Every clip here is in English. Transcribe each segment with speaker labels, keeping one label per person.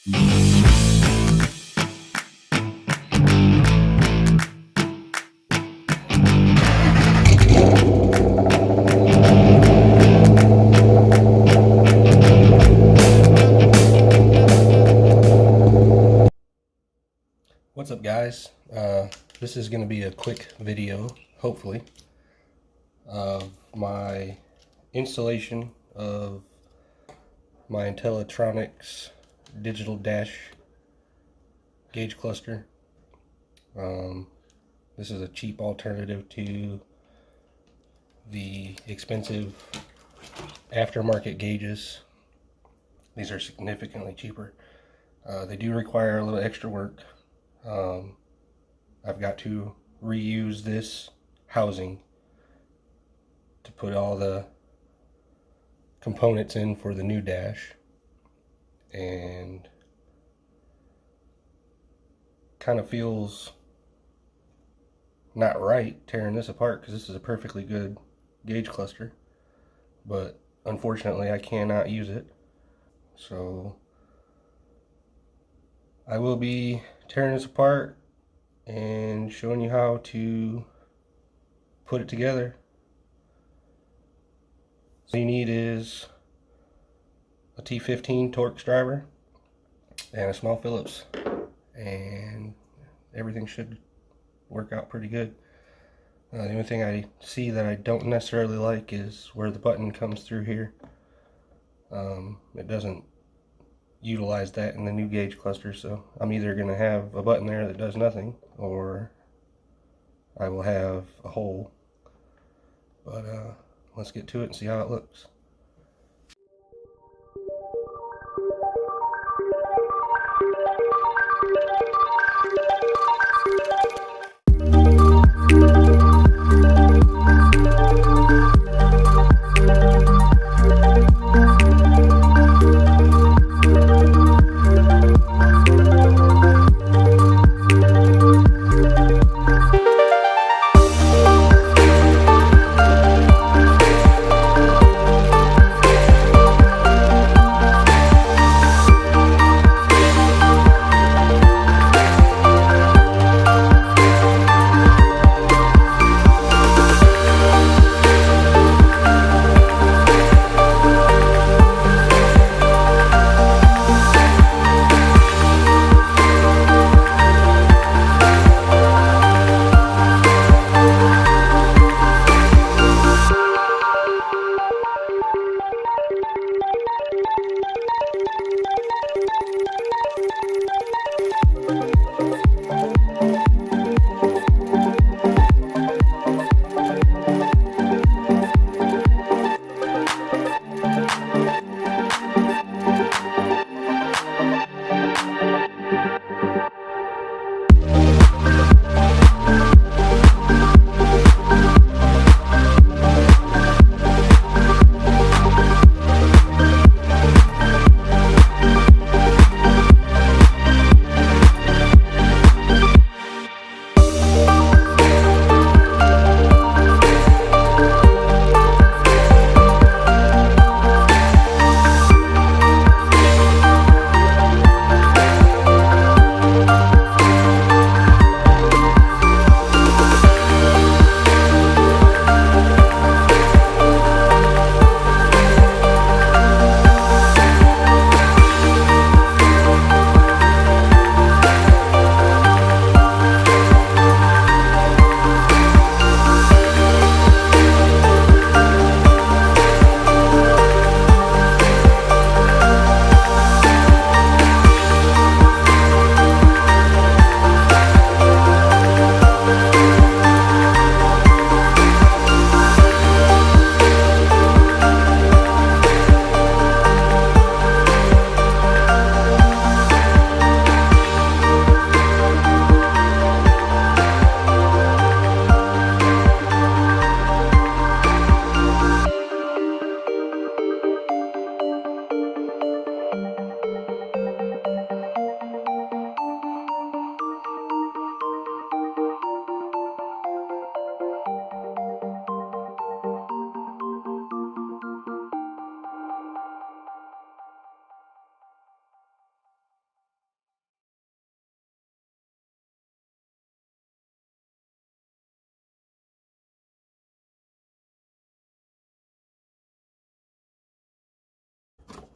Speaker 1: What's up, guys? This is going to be a quick video, hopefully, of my installation of my Intellitronix digital dash gauge cluster. This is a cheap alternative to the expensive aftermarket gauges. These are significantly cheaper. They do require a little extra work. I've got to reuse this housing to put all the components in for the new dash, and kind of feels not right tearing this apart because this is a perfectly good gauge cluster, but unfortunately I cannot use it. So I will be tearing this apart and showing you how to put it together. So you need is a T15 Torx driver and a small Phillips, and everything should work out pretty good. The only thing I see that I don't necessarily like is where the button comes through here. It doesn't utilize that in the new gauge cluster, so I'm either going to have a button there that does nothing, or I will have a hole. But let's get to it and see how it looks.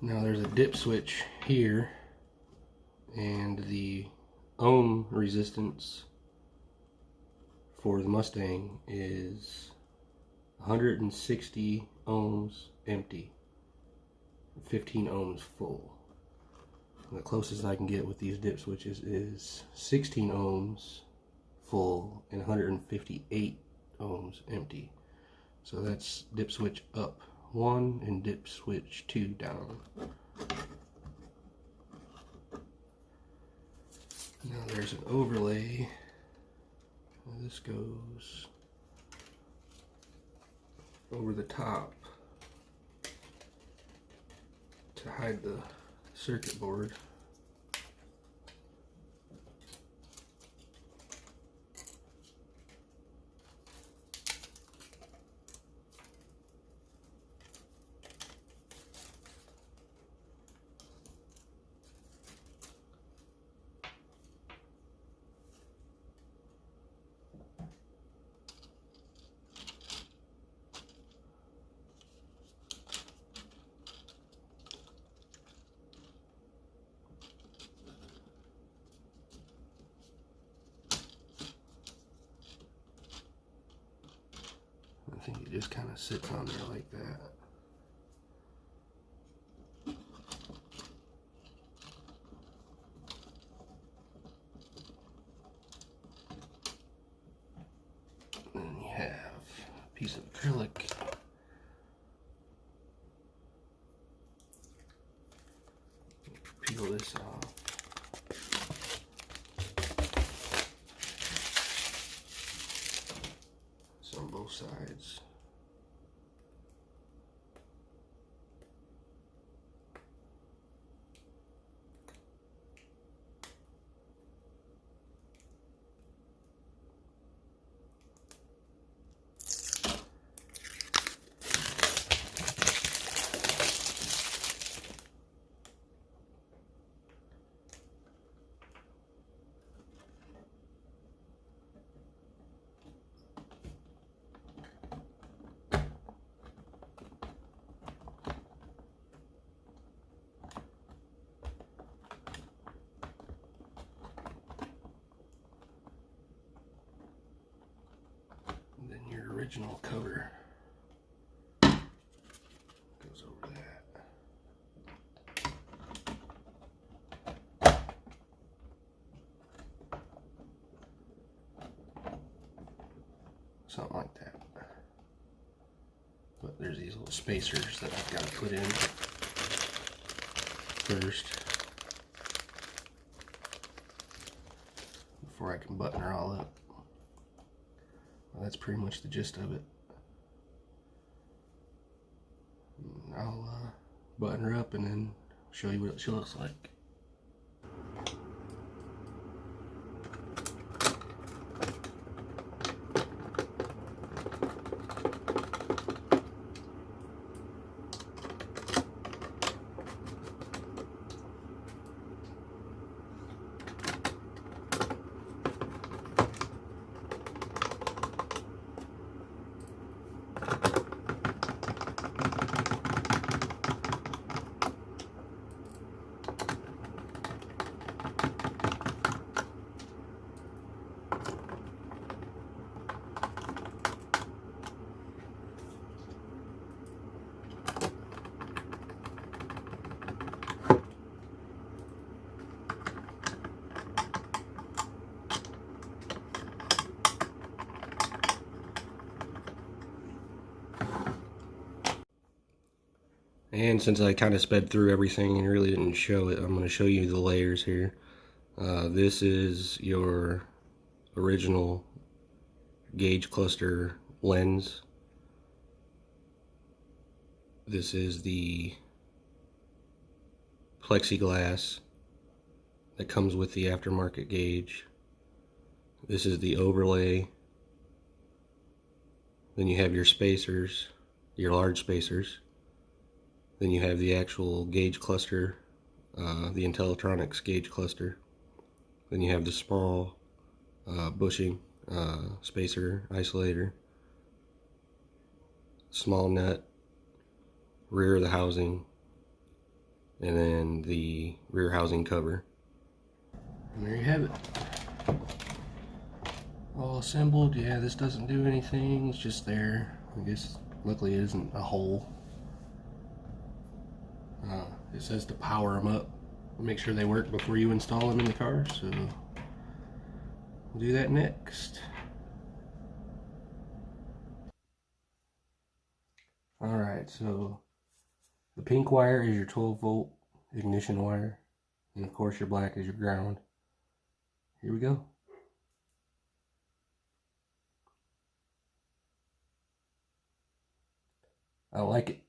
Speaker 1: Now there's a dip switch here, and the ohm resistance for the Mustang is 160 ohms empty, 15 ohms full. And the closest I can get with these dip switches is 16 ohms full and 158 ohms empty. So that's dip switch up 1 and dip switch 2 down. Now there's an overlay. This goes over the top to hide the circuit board. I think it just kind of sits on there like that. And then you have a piece of acrylic. Peel this off. It's on both sides. Original cover goes over that. Something like that. But there's these little spacers that I've got to put in first before I can button her all up. Well, that's pretty much the gist of it. I'll button her up and then show you what she looks like. And since I kind of sped through everything and really didn't show it, I'm going to show you the layers here. This is your original gauge cluster lens. This is the plexiglass that comes with the aftermarket gauge. This is the overlay. Then you have your spacers, your large spacers. Then you have the actual gauge cluster, the Intellitronix gauge cluster. Then you have the small bushing spacer isolator, small nut, rear of the housing, and then the rear housing cover. And there you have it. All assembled. Yeah, this doesn't do anything. It's just there. I guess luckily it isn't a hole. It says to power them up. Make sure they work before you install them in the car. So we'll do that next. Alright, so the pink wire is your 12-volt ignition wire. And of course your black is your ground. Here we go. I like it.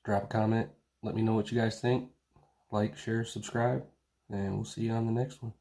Speaker 1: Drop a comment. Let me know what you guys think. Like, share, subscribe. And we'll see you on the next one.